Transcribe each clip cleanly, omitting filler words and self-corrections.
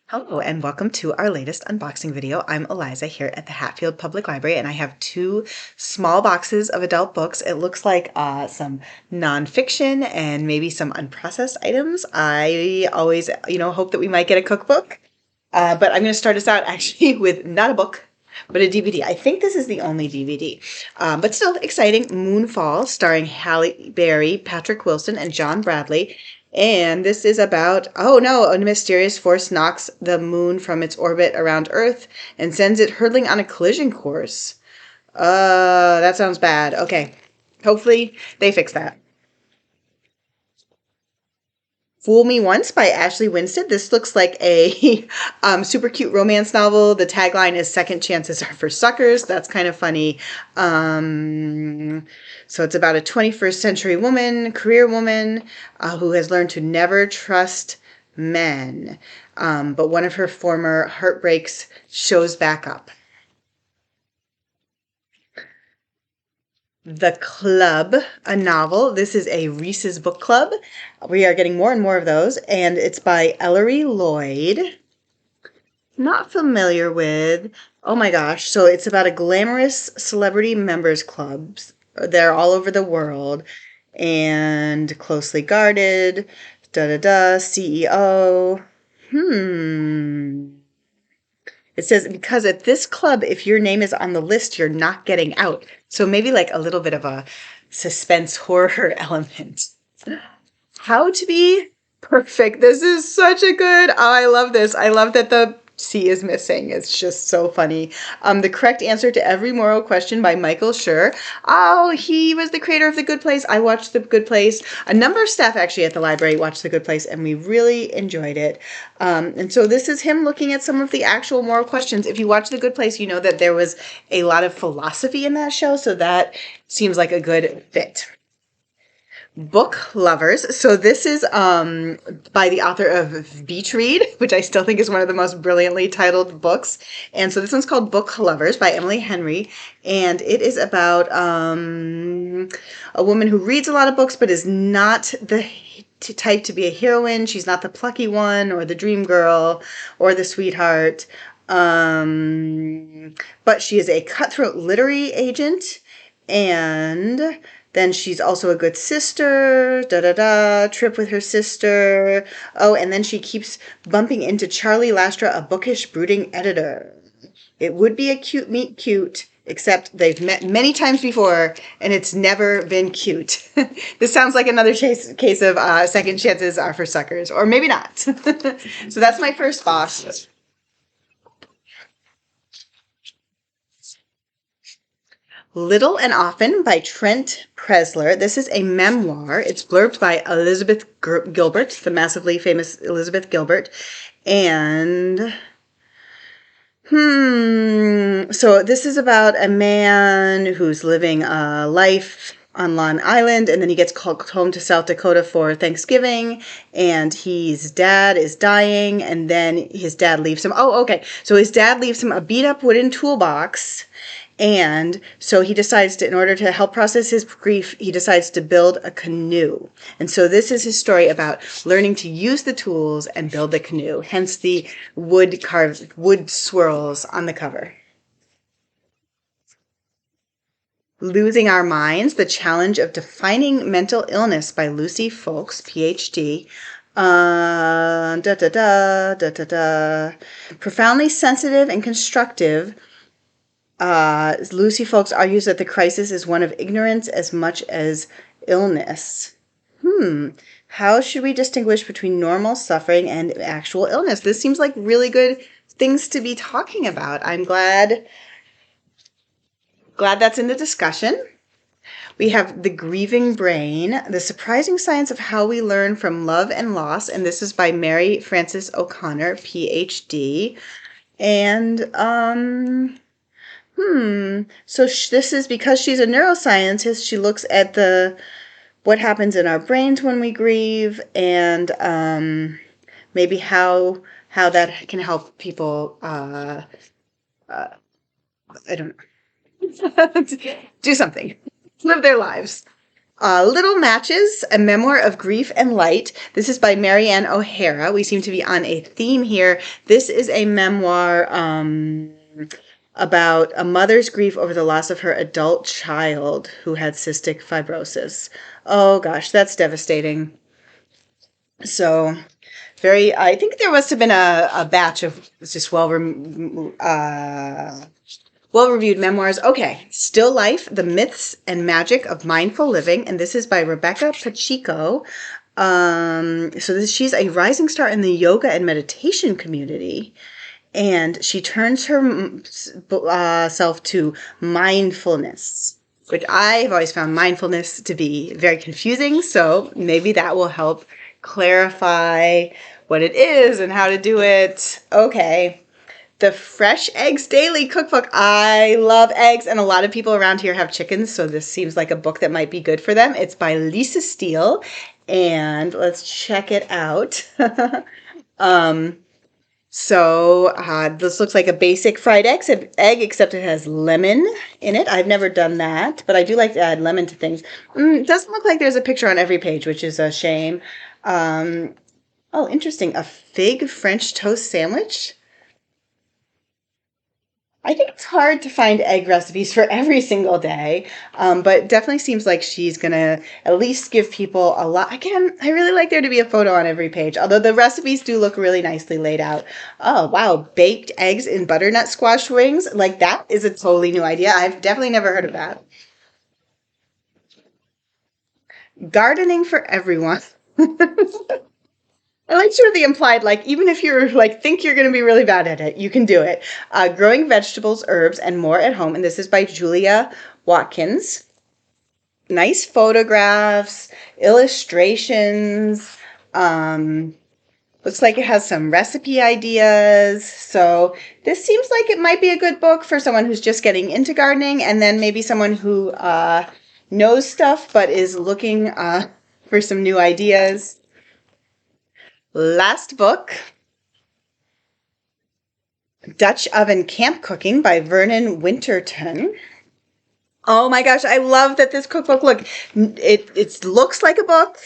Hello and welcome to our latest unboxing video. I'm Eliza here at the Hatfield Public Library and I have two small boxes of adult books. It looks like some nonfiction and maybe some unprocessed items. I always, hope that we might get a cookbook. But I'm going to start us out actually with not a book, but a DVD. I think this is the only DVD, but still exciting. Moonfall, starring Halle Berry, Patrick Wilson, and John Bradley. And this is about, oh no, a mysterious force knocks the moon from its orbit around Earth and sends it hurtling on a collision course. That sounds bad. Okay. Hopefully they fix that. Fool Me Once by Ahsley Winstead. This looks like a super cute romance novel. The tagline is Second Chances Are for Suckers. That's kind of funny. So it's about a 21st century woman, career woman, who has learned to never trust men. But one of her former heartbreaks shows back up. The Club, a novel. This is a Reese's Book Club. We are getting more and more of those, and it's by Ellery Lloyd. Not familiar with. Oh my gosh. So it's about a glamorous celebrity members clubs. They're all over the world and closely guarded. Da da da. CEO. It says, because at this club, if your name is on the list, you're not getting out. So maybe like a little bit of a suspense horror element. How to Be Perfect. This is such a good, oh, I love this. I love that the C is missing. It's just so funny. The correct answer to every moral question by Michael Schur. Oh, he was the creator of The Good Place. I watched The Good Place. A number of staff actually at the library watched The Good Place, and we really enjoyed it. And so this is him looking at some of the actual moral questions. If you watch The Good Place, you know that there was a lot of philosophy in that show, so that seems like a good fit. Book Lovers. So this is by the author of Beach Read, which I still think is one of the most brilliantly titled books. And so this one's called Book Lovers by Emily Henry. And it is about a woman who reads a lot of books but is not the type to be a heroine. She's not the plucky one or the dream girl or the sweetheart. But she is a cutthroat literary agent, and then she's also a good sister, trip with her sister. Oh, and then she keeps bumping into Charlie Lastra, a bookish, brooding editor. It would be a cute meet cute, except they've met many times before, and it's never been cute. This sounds like another case of second chances are for suckers, or maybe not. So that's my first box. Little and Often by Trent Preszler. This is a memoir. It's blurbed by Elizabeth Gilbert, the massively famous Elizabeth Gilbert. And, so this is about a man who's living a life on Long Island, and then he gets called home to South Dakota for Thanksgiving, and his dad is dying, and then his dad leaves him. Oh, okay. So his dad leaves him a beat-up wooden toolbox. And so he decides to, in order to help process his grief, he decides to build a canoe. And so this is his story about learning to use the tools and build the canoe, hence the wood swirls on the cover. Losing Our Minds, The Challenge of Defining Mental Illness by Lucy Foulkes, PhD. Profoundly sensitive and constructive. Lucy Foulkes argues that the crisis is one of ignorance as much as illness. How should we distinguish between normal suffering and actual illness? This seems like really good things to be talking about. I'm glad that's in the discussion. We have The Grieving Brain, The Surprising Science of How We Learn from Love and Loss, and this is by Mary Frances O'Connor, PhD. And, so this is because she's a neuroscientist. She looks at what happens in our brains when we grieve, and maybe how that can help people. I don't know. Do something, live their lives. Little Matches, a memoir of grief and light. This is by Maryanne O'Hara. We seem to be on a theme here. This is a memoir about a mother's grief over the loss of her adult child who had cystic fibrosis. Oh gosh, that's devastating. So, I think there must have been a batch of just well reviewed memoirs. Okay, Still Life, The Myths and Magic of Mindful Living. And this is by Rebecca Pacheco. She's a rising star in the yoga and meditation community. And she turns her self to mindfulness, which I've always found mindfulness to be very confusing. So maybe that will help clarify what it is and how to do it. Okay. The Fresh Eggs Daily Cookbook. I love eggs, and a lot of people around here have chickens, so this seems like a book that might be good for them. It's by Lisa Steele, and let's check it out. This looks like a basic fried egg, except it has lemon in it. I've never done that, but I do like to add lemon to things. It doesn't look like there's a picture on every page, which is a shame. Oh, interesting. A fig French toast sandwich. I think it's hard to find egg recipes for every single day, but definitely seems like she's going to at least give people a lot. Again, I really like there to be a photo on every page, although the recipes do look really nicely laid out. Oh, wow. Baked eggs in butternut squash wings. Like, that is a totally new idea. I've definitely never heard of that. Gardening for everyone. I like sort of the implied, like, even if you're like, think you're going to be really bad at it, you can do it. Growing vegetables, herbs, and more at home. And this is by Julia Watkins. Nice photographs, illustrations. Looks like it has some recipe ideas. So this seems like it might be a good book for someone who's just getting into gardening, and then maybe someone who knows stuff but is looking for some new ideas. Last book, Dutch Oven Camp Cooking by Vernon Winterton. Oh my gosh, I love that this cookbook, look, it looks like a book,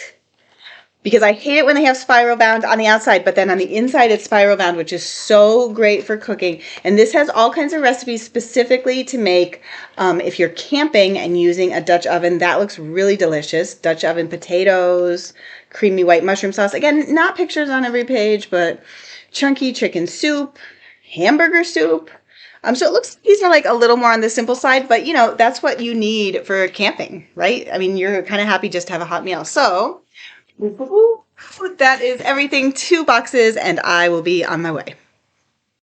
because I hate it when they have spiral bound on the outside, but then on the inside it's spiral bound, which is so great for cooking. And this has all kinds of recipes specifically to make if you're camping and using a Dutch oven. That looks really delicious. Dutch oven potatoes, creamy white mushroom sauce. Again, not pictures on every page, but chunky chicken soup, hamburger soup. So it looks like these are like a little more on the simple side, but that's what you need for camping, right? I mean, you're kind of happy just to have a hot meal. So that is everything. 2 boxes, and I will be on my way.